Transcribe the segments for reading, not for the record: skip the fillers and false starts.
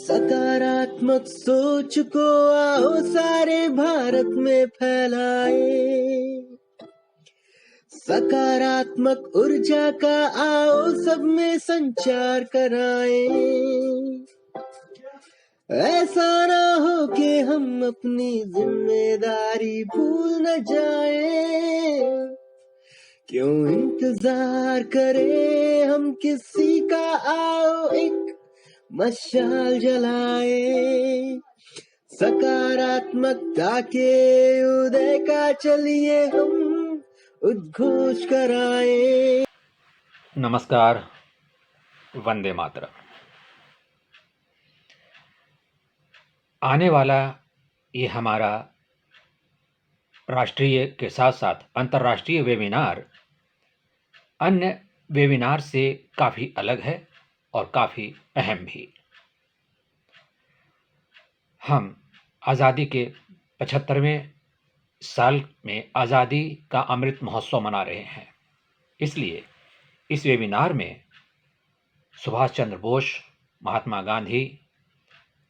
सकारात्मक सोच को आओ सारे भारत में फैलाए। सकारात्मक ऊर्जा का आओ सब में संचार कराए। ऐसा ना हो कि हम अपनी जिम्मेदारी भूल न जाए। क्यों इंतजार करें हम किसी का, आओ एक मशाल जलाए। सकारात्मकता के उदय का चलिए हम उद्घोष कराए। नमस्कार, वंदे मातरम। आने वाला ये हमारा राष्ट्रीय के साथ साथ अंतर्राष्ट्रीय वेबिनार अन्य वेबिनार से काफ़ी अलग है और काफ़ी अहम भी। हम आज़ादी के 75वें साल में आज़ादी का अमृत महोत्सव मना रहे हैं। इसलिए इस वेबिनार में सुभाष चंद्र बोस, महात्मा गांधी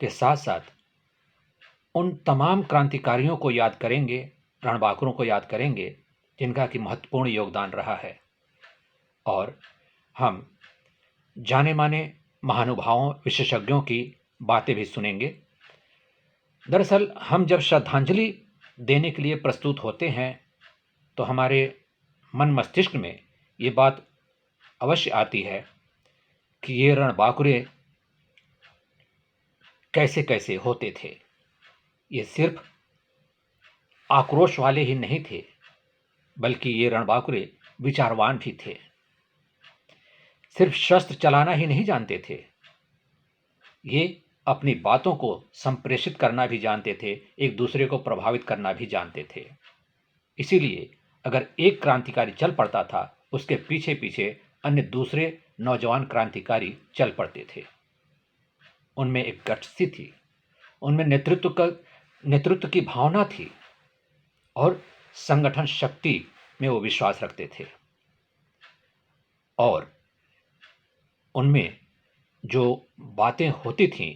के साथ साथ उन तमाम क्रांतिकारियों को याद करेंगे, रणबांकुरों को याद करेंगे जिनका कि महत्वपूर्ण योगदान रहा है। और हम जाने माने महानुभावों, विशेषज्ञों की बातें भी सुनेंगे। दरअसल हम जब श्रद्धांजलि देने के लिए प्रस्तुत होते हैं तो हमारे मन मस्तिष्क में ये बात अवश्य आती है कि ये रणबांकुरे कैसे कैसे होते थे। ये सिर्फ आक्रोश वाले ही नहीं थे, बल्कि ये रणबांकुरे विचारवान भी थे। सिर्फ शस्त्र चलाना ही नहीं जानते थे, ये अपनी बातों को संप्रेषित करना भी जानते थे, एक दूसरे को प्रभावित करना भी जानते थे। इसीलिए अगर एक क्रांतिकारी चल पड़ता था, उसके पीछे पीछे अन्य दूसरे नौजवान क्रांतिकारी चल पड़ते थे। उनमें एक गट्सी थी, उनमें नेतृत्व की भावना थी और संगठन शक्ति में वो विश्वास रखते थे। और उनमें जो बातें होती थीं,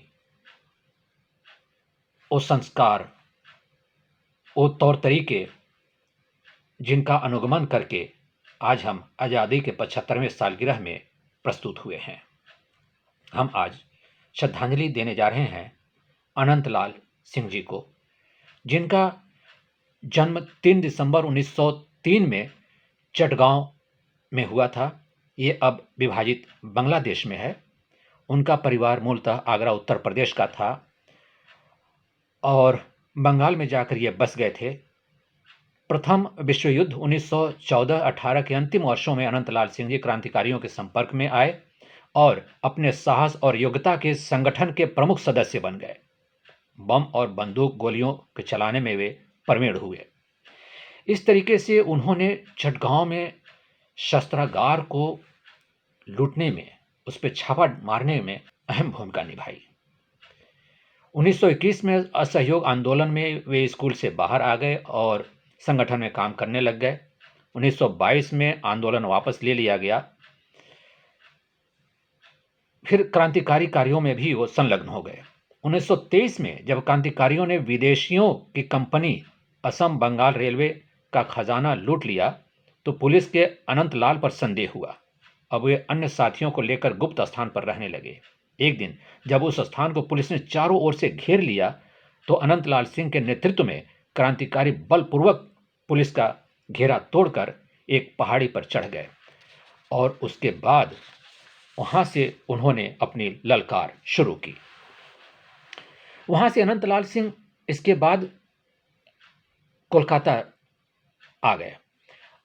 वो संस्कार, वो तौर तरीके जिनका अनुगमन करके आज हम आज़ादी के 75वें सालगिरह में प्रस्तुत हुए हैं। हम आज श्रद्धांजलि देने जा रहे हैं अनंतलाल सिंह जी को, जिनका जन्म 3 दिसंबर 1903 में चटगांव में हुआ था। ये अब विभाजित बांग्लादेश में है। उनका परिवार मूलतः आगरा उत्तर प्रदेश का था और बंगाल में जाकर ये बस गए थे। प्रथम विश्व युद्ध 1914-18 के अंतिम वर्षों में अनंतलाल सिंह जी क्रांतिकारियों के संपर्क में आए और अपने साहस और योग्यता के संगठन के प्रमुख सदस्य बन गए। बम और बंदूक गोलियों के चलाने में वे प्रवीण हुए। इस तरीके से उन्होंने चटगांव में शस्त्रागार को लूटने में, उस पर छापा मारने में अहम भूमिका निभाई। 1921 में असहयोग आंदोलन में वे स्कूल से बाहर आ गए और संगठन में काम करने लग गए। 1922 में आंदोलन वापस ले लिया गया। फिर क्रांतिकारी कार्यों में भी वो संलग्न हो गए। 1923 में जब क्रांतिकारियों ने विदेशियों की कंपनी असम बंगाल रेलवे का खजाना लूट लिया तो पुलिस के अनंतलाल पर संदेह हुआ। अब वे अन्य साथियों को लेकर गुप्त स्थान पर रहने लगे। एक दिन जब उस स्थान को पुलिस ने चारों ओर से घेर लिया तो अनंतलाल सिंह के नेतृत्व में क्रांतिकारी बलपूर्वक पुलिस का घेरा तोड़कर एक पहाड़ी पर चढ़ गए और उसके बाद वहां से उन्होंने अपनी ललकार शुरू की। वहां से अनंतलाल सिंह इसके बाद कोलकाता आ गए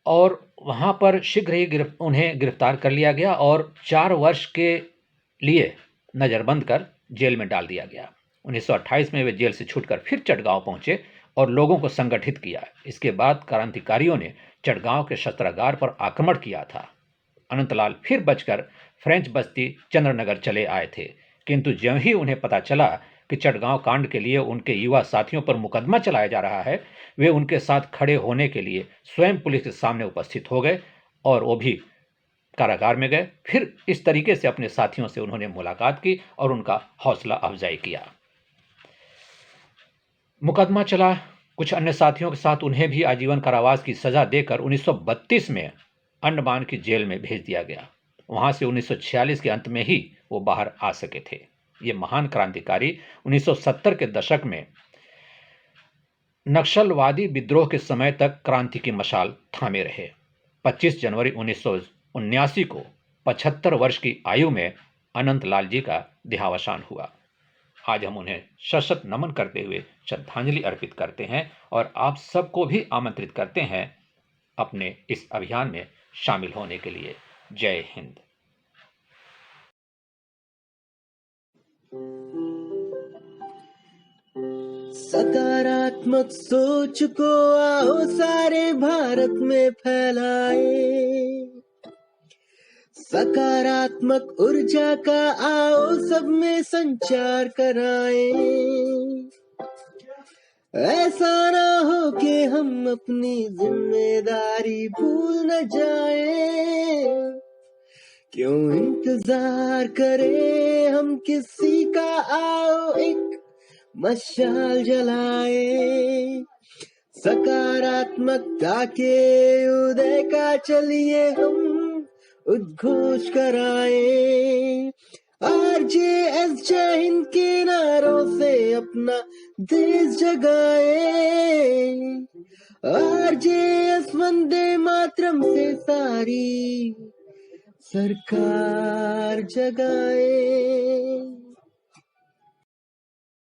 और वहां पर शीघ्र ही उन्हें गिरफ्तार कर लिया गया और 4 वर्ष के लिए नजरबंद कर जेल में डाल दिया गया। 1928 में वे जेल से छूटकर फिर चटगांव पहुंचे और लोगों को संगठित किया। इसके बाद क्रांतिकारियों ने चटगांव के शस्त्रागार पर आक्रमण किया था। अनंतलाल फिर बचकर फ्रेंच बस्ती चंद्रनगर चले आए थे, किंतु ज्यों ही उन्हें पता चला कि चटगांव कांड के लिए उनके युवा साथियों पर मुकदमा चलाया जा रहा है, वे उनके साथ खड़े होने के लिए स्वयं पुलिस के सामने उपस्थित हो गए और वो भी कारागार में गए। फिर इस तरीके से अपने साथियों से उन्होंने मुलाकात की और उनका हौसला अफजाई किया। मुकदमा चला कुछ अन्य साथियों के साथ, उन्हें भी आजीवन कारावास की सजा देकर 1932 में अंडमान की जेल में भेज दिया गया। वहां से 1946 के अंत में ही वो बाहर आ सके थे। ये महान क्रांतिकारी 1970 के दशक में नक्सलवादी विद्रोह के समय तक क्रांति की मशाल थामे रहे। 25 जनवरी 1979 को 75 वर्ष की आयु में अनंत लाल जी का देहावसान हुआ। आज हम उन्हें सशक्त नमन करते हुए श्रद्धांजलि अर्पित करते हैं और आप सबको भी आमंत्रित करते हैं अपने इस अभियान में शामिल होने के लिए। जय हिंद। सकारात्मक सोच को आओ सारे भारत में फैलाए, सकारात्मक ऊर्जा का आओ सब में संचार कराए। ऐसा ना हो कि हम अपनी जिम्मेदारी भूल न जाए। क्यों इंतजार करें हम किसी का, आओ एक मशाल जलाए। सकारात्मकता के उदय का चलिए हम उद्घोष कराए। RJS जय हिंद के नारों से अपना देश जगाए। RJS वंदे मातरम से सारी सरकार जगाए।